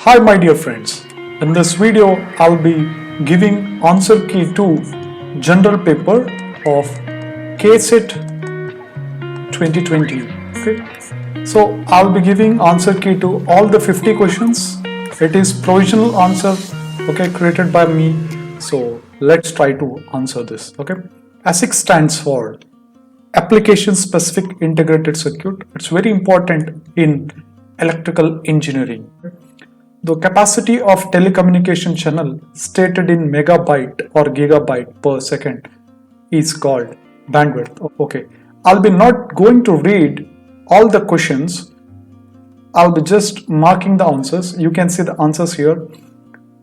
Hi my dear friends, in this video I'll be giving answer key to general paper of KSET 2020. Okay, so I'll be giving answer key to all the 50 questions. It is provisional answer, okay, created by me. So let's try to answer this. Okay, ASIC stands for application specific integrated circuit. It's very important in electrical engineering. The capacity of telecommunication channel stated in megabyte or gigabyte per second is called bandwidth. Okay, I'll be not going to read all the questions. I'll be just marking the answers. You can see the answers here.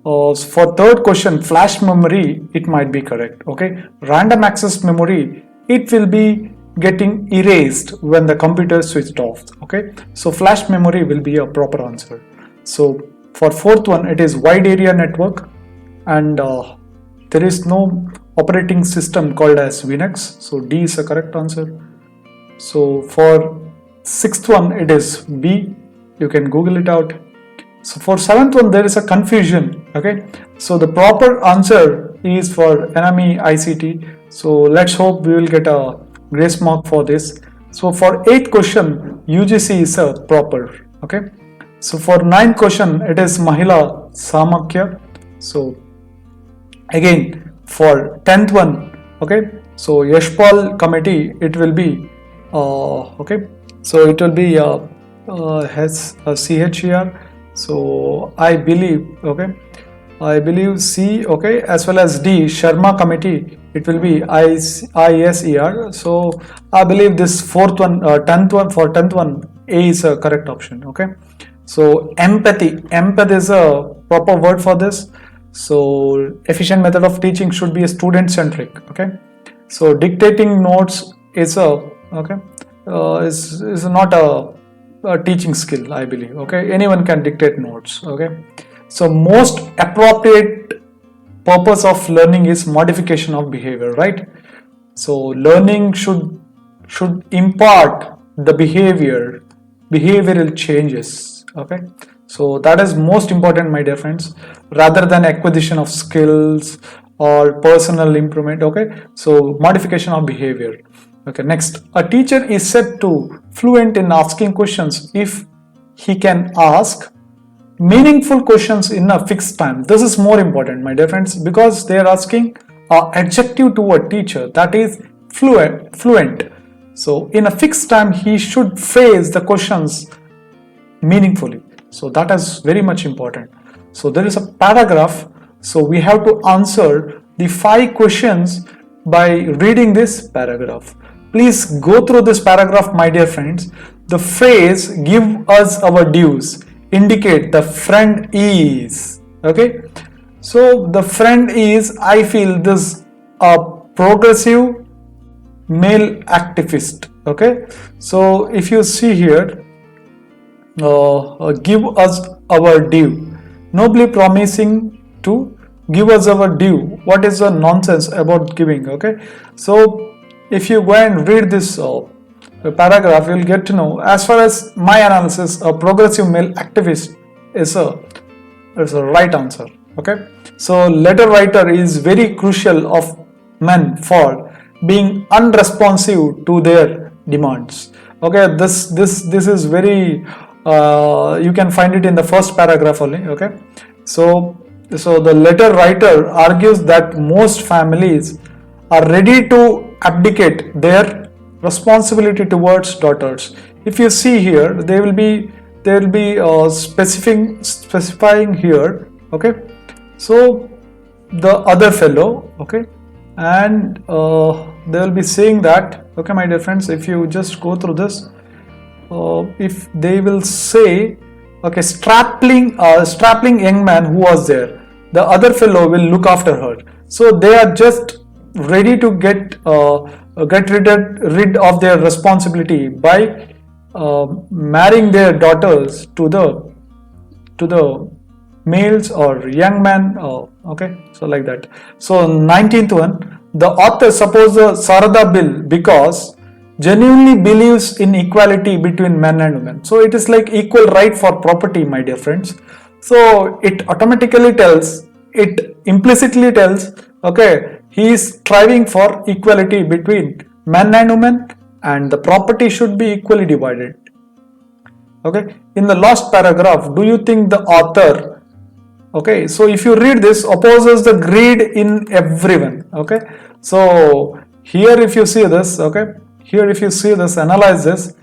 For third question, flash memory, it might be correct. Okay, random access memory, it will be getting erased when the computer is switched off. Okay, so flash memory will be a proper answer. So for fourth one, it is wide area network, and there is no operating system called as Linux. So D is a correct answer. So for sixth one, it is B. You can Google it out. So for seventh one, there is a confusion. Okay, so the proper answer is for NME ICT. So let's hope we will get a grace mark for this. So for eighth question, UGC is a proper. Okay. So for ninth question, it is Mahila Samakya. So again for 10th one, okay, so Yashpal committee, it will be okay, so it will be has a CHER. So I believe, okay, I believe C, okay, as well as D, Sharma committee, it will be ISER. So I believe this fourth one, 10th one, for 10th one, A is a correct option. Okay, so empathy is a proper word for this. So efficient method of teaching should be a student centric. Okay, so dictating notes is a, okay, is not a teaching skill, I believe. Okay, anyone can dictate notes. Okay, so most appropriate purpose of learning is modification of behavior, right? So learning should impart the behavioral changes. Okay, so that is most important, my dear friends, rather than acquisition of skills or personal improvement. Okay, so modification of behavior. Okay, next, a teacher is said to fluent in asking questions if he can ask meaningful questions in a fixed time. This is more important, my dear friends, because they are asking an adjective to a teacher, that is fluent. So in a fixed time, he should phrase the questions meaningfully. So that is very much important. So there is a paragraph. So we have to answer the 5 questions by reading this paragraph. Please go through this paragraph, my dear friends. The phrase "give us our dues" indicate the friend is. Okay, so the friend is, I feel, this a progressive male activist. Okay, so if you see here, give us our due, nobly promising to give us our due. What is the nonsense about giving? Okay, so if you go and read this paragraph, you'll get to know, as far as my analysis, a progressive male activist is a right answer. Okay, so letter writer is very crucial of men for being unresponsive to their demands. Okay, this is very you can find it in the first paragraph only. Okay, so the letter writer argues that most families are ready to abdicate their responsibility towards daughters. If you see here, they will be specifying here. Okay, so the other fellow, okay, and they will be saying that, okay, my dear friends, if you just go through this, if they will say, okay, strapping young man who was there, the other fellow will look after her. So they are just ready to get rid of their responsibility by marrying their daughters to the males or young man. Okay, so like that. So 19th one, the author supposed the Sarada bill because genuinely believes in equality between men and women. So it is like equal right for property, my dear friends. So it automatically tells, it implicitly tells, okay, he is striving for equality between men and women, and the property should be equally divided. Okay, in the last paragraph, do you think the author, okay, so if you read this, opposes the greed in everyone? Okay, so here if you see this, okay, here if you see this, analyze this,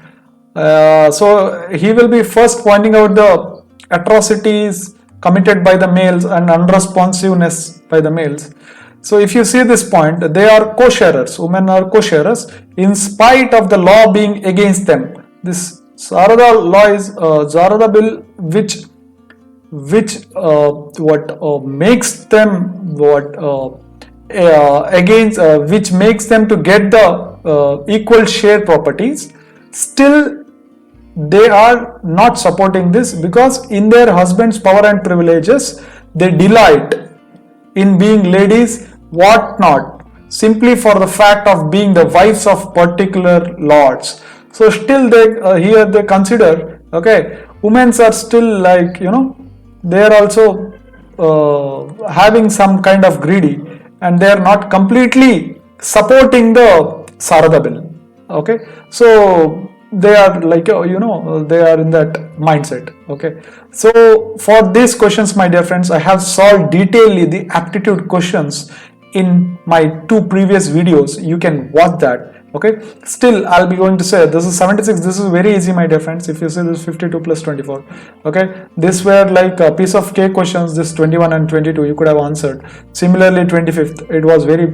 so he will be first pointing out the atrocities committed by the males and unresponsiveness by the males. So if you see this point, they are co-sharers, women are co-sharers in spite of the law being against them. This Sarada law is Sarada bill, which makes them against which makes them to get the equal share properties. Still they are not supporting this, because in their husband's power and privileges they delight in being ladies, what not, simply for the fact of being the wives of particular lords. So still they here they consider, okay, women are still like, they are also having some kind of greedy, and they are not completely supporting the Sarada bill. Okay, so they are like, they are in that mindset. Okay, so for these questions, my dear friends, I have solved detailedly the aptitude questions in my 2 previous videos. You can watch that. Okay, still I'll be going to say this is 76. This is very easy, my dear friends. If you see this 52 plus 24, okay, this were like a piece of cake questions. This 21 and 22 you could have answered. Similarly 25th, it was very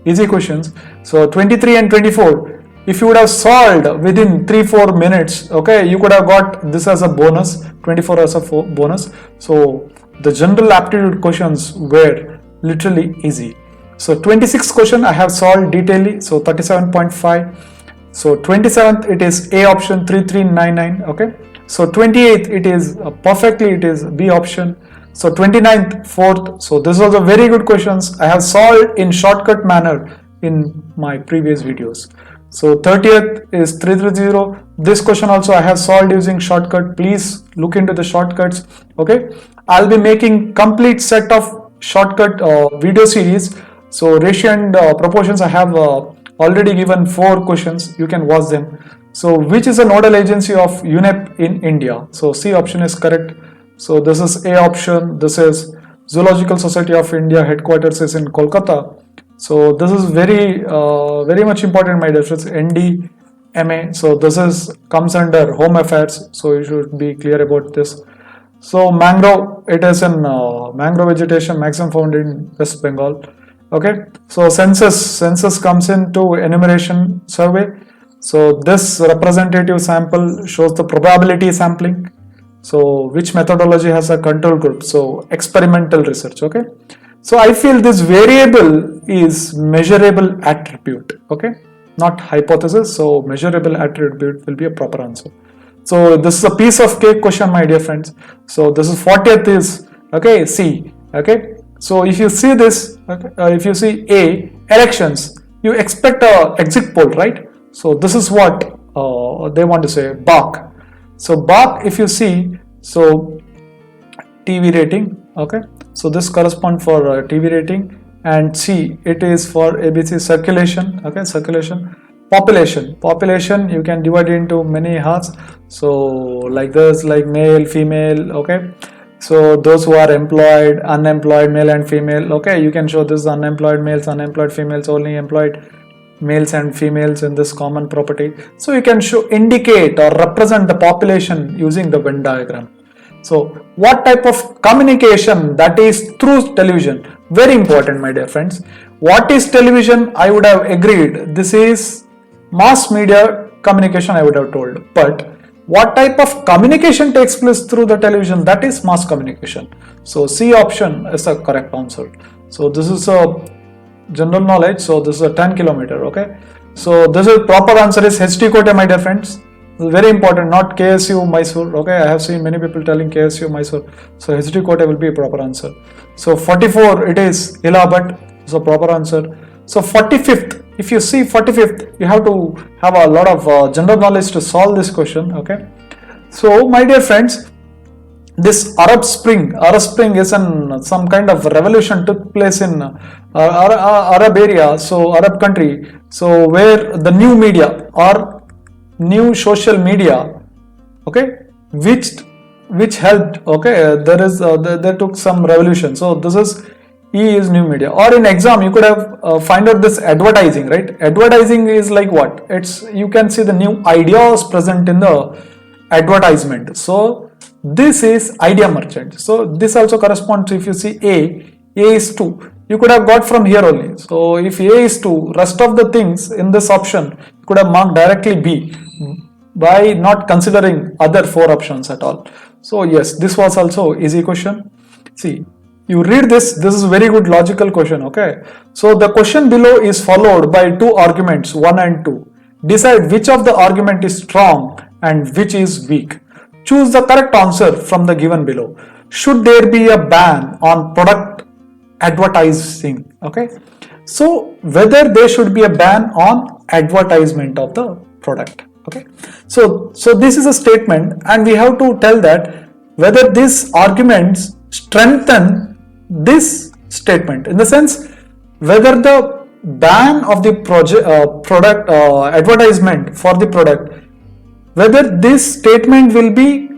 easy questions. So 23 and 24, if you would have solved within 3-4 minutes, okay, you could have got this as a bonus, 24 as a bonus. So the general aptitude questions were literally easy. So 26th question I have solved detailedly, so 37.5. So 27th, it is A option, 3399. Okay, so 28th, it is perfectly, it is B option. So 29th, 4th, so this was a very good questions I have solved in shortcut manner in my previous videos. So 30th is 330. This question also I have solved using shortcut. Please look into the shortcuts. Okay, I'll be making complete set of shortcut video series. So ratio and proportions, I have already given 4 questions. You can watch them. So which is a nodal agency of UNEP in India? So C option is correct. So this is A option. This is Zoological Society of India, headquarters is in Kolkata. So this is very much important, my dear friends. NDMA. So this is comes under Home Affairs. So you should be clear about this. So mangrove, it is in mangrove vegetation maximum found in West Bengal. Okay, so census comes into enumeration survey. So this representative sample shows the probability sampling. So which methodology has a control group? So experimental research. Okay, so I feel this variable is measurable attribute. Okay, not hypothesis. So measurable attribute will be a proper answer. So this is a piece of cake question, my dear friends. So this is 40th is, okay, C. Okay, so if you see this, okay, if you see A, elections, you expect a exit poll, right? So this is what they want to say, BARC. So BARC, if you see, so TV rating, okay, so this corresponds for TV rating, and C, it is for ABC circulation. Okay, circulation. Population you can divide into many halves. So like this, like male, female. Okay, so those who are employed, unemployed, male and female. Okay, you can show this unemployed males, unemployed females, only employed males and females in this common property. So you can show, indicate or represent the population using the Venn diagram. So what type of communication? That is through television. Very important, my dear friends. What is television? I would have agreed. This is mass media communication, I would have told. But what type of communication takes place through the television? That is mass communication. So C option is the correct answer. So this is a general knowledge. So this is a 10 kilometer. Okay. So this is proper answer is HT Kote, my dear friends. Very important, not KSU Mysore. Okay, I have seen many people telling KSU Mysore. So HT Kote will be a proper answer. So 44, it is Allahabad. So proper answer. So 45th, if you see 45th, you have to have a lot of general knowledge to solve this question. Okay. So my dear friends, this Arab Spring is some kind of revolution took place in Arab area, so Arab country, so where the new media or new social media, okay, which helped, okay, there took some revolution. So this is E is new media. Or in exam you could have find out this advertising, right? Advertising is like what? It's, you can see the new ideas present in the advertisement. So this is idea merchant. So this also corresponds to, if you see A is 2. You could have got from here only. So if A is 2, rest of the things in this option you could have marked directly B by not considering other 4 options at all. So yes, this was also easy question. See, you read this is very good logical question, okay? So the question below is followed by 2 arguments, 1 and 2. Decide which of the argument is strong and which is weak. Choose the correct answer from the given below. Should there be a ban on product advertising? Okay, so whether there should be a ban on advertisement of the product. Okay, so this is a statement, and we have to tell that whether these arguments strengthen this statement, in the sense whether the ban of the product advertisement for the product, whether this statement will be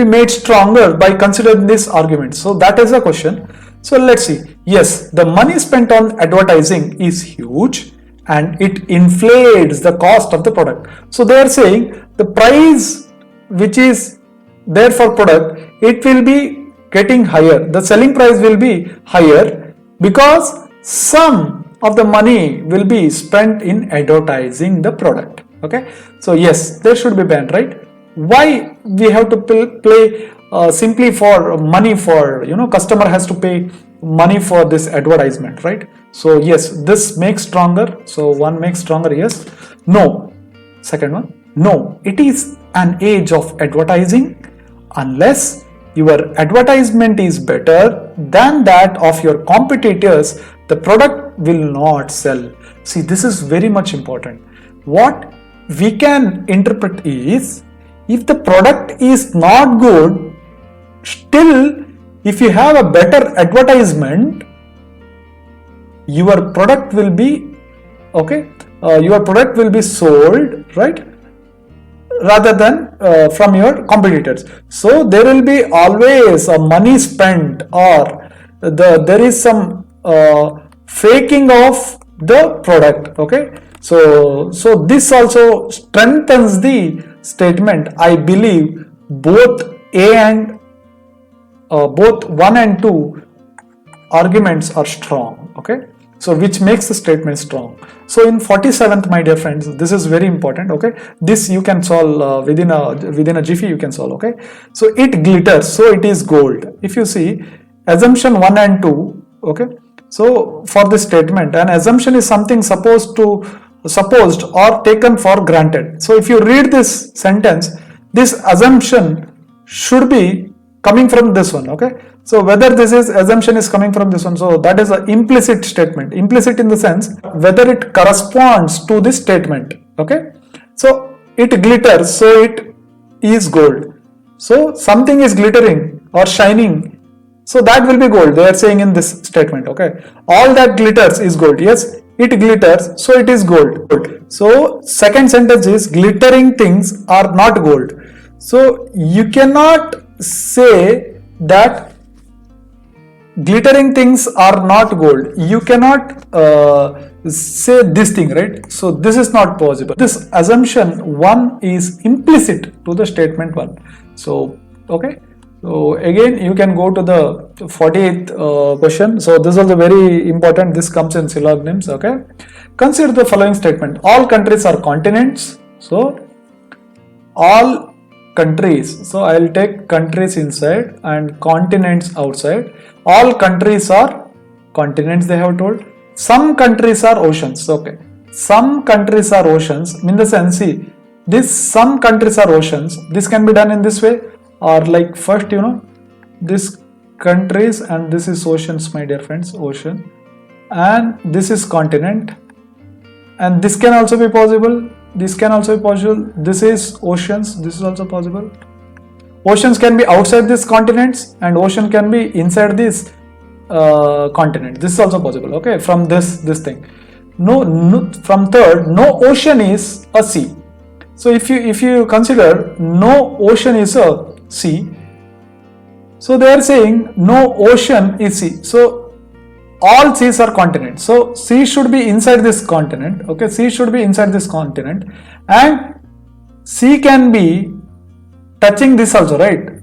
made stronger by considering this argument. So that is the question. So let's see. Yes, the money spent on advertising is huge and it inflates the cost of the product. So they are saying the price which is there for product, it will be getting higher. The selling price will be higher because some of the money will be spent in advertising the product. Okay, so yes, there should be ban, right? Why we have to play simply for money, for, you know, customer has to pay money for this advertisement, right? So yes, this makes stronger. So 1 makes stronger, yes. No, second one, no, it is an age of advertising unless your advertisement is better than that of your competitors, the product will not sell. See, this is very much important. What we can interpret is, if the product is not good, still if you have a better advertisement, your product will be, okay, your product will be sold, right, rather than from your competitors. So there will be always a money spent, or there is some faking of the product. Okay, so this also strengthens the statement. I believe both A and both 1 and 2 arguments are strong. Okay, so which makes the statement strong. So in 47th, my dear friends, this is very important. Okay, this you can solve within a jiffy, you can solve. Okay, so it glitters, so it is gold. If you see assumption 1 and 2, okay, so for this statement, an assumption is something supposed or taken for granted. So if you read this sentence, this assumption should be coming from this one. Okay, so whether this is assumption is coming from this one, so that is an implicit statement. Implicit in the sense whether it corresponds to this statement. Okay, so it glitters, so it is gold. So something is glittering or shining, so that will be gold, they are saying in this statement. Okay, all that glitters is gold. Yes, it glitters, so it is gold. So second sentence is glittering things are not gold. So you cannot say that glittering things are not gold. You cannot say this thing, right? So this is not possible. This assumption 1 is implicit to the statement 1. So okay, so again you can go to the 48th question. So this is also very important. This comes in synonyms. Okay, consider the following statement. All countries are continents. So all countries, so I will take countries inside and continents outside. All countries are continents, they have told. Some countries are oceans. Okay, some countries are oceans, in the sense, see, this some countries are oceans, this can be done in this way, or like first, you know, this countries and this is oceans, my dear friends, ocean, and this is continent, and this can also be possible. This can also be possible. This is oceans. This is also possible. Oceans can be outside these continents and ocean can be inside this continent. This is also possible. Okay, from this thing. No, from third, no ocean is a sea. So if you consider no ocean is a sea, so they are saying no ocean is sea. So all seas are continents. So sea should be inside this continent. Okay, sea should be inside this continent, and sea can be touching this also, right?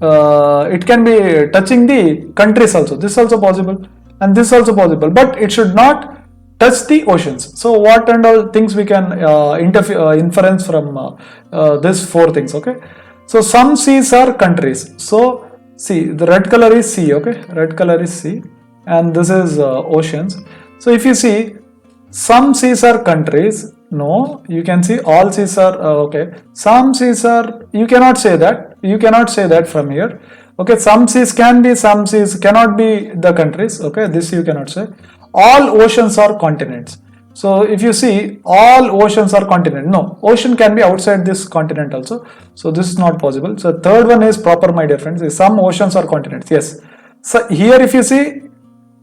It can be touching the countries also. This is also possible, and this is also possible, but it should not touch the oceans. So what and all things we can inference from this four things. Okay, so some seas are countries. So see, the red color is sea. Okay, red color is sea, and this is oceans. So if you see, some seas are countries. No, you can see all seas are okay. Some seas are, you cannot say that. You cannot say that from here. Okay, some seas can be, some seas cannot be the countries. Okay, this you cannot say. All oceans are continents. So if you see, all oceans are continent. No, ocean can be outside this continent also. So this is not possible. So third one is proper, my dear friends. Some oceans are continents. Yes. So here if you see,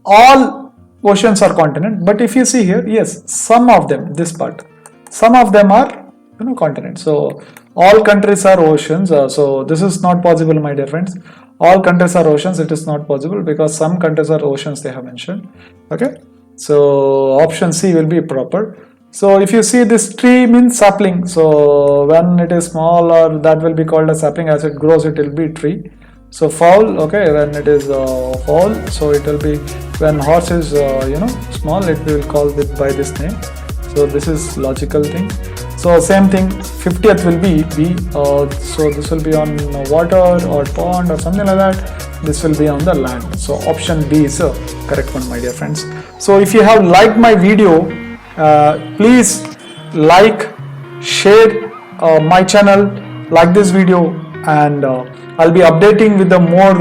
all oceans are continent. But if you see here, yes, some of them, this part, some of them are continents. So all countries are oceans. So this is not possible, my dear friends. All countries are oceans. It is not possible because some countries are oceans they have mentioned. Okay, so option C will be proper. So if you see, this tree means sapling. So when it is small, or that will be called a sapling. As it grows, it will be tree. So fowl, okay, when it is fowl, so it will be, when horse is small, it will call it by this name. So this is logical thing. So same thing, 50th will be B. So this will be on water or pond or something like that. This will be on the land. So option B is a correct one, my dear friends. So if you have liked my video, please like, share my channel, like this video, and I'll be updating with the more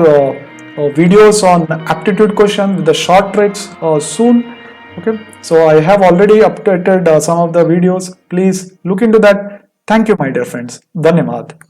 videos on aptitude question with the short tricks soon. Okay, so I have already updated some of the videos. Please look into that. Thank you, my dear friends. Dhanyavad.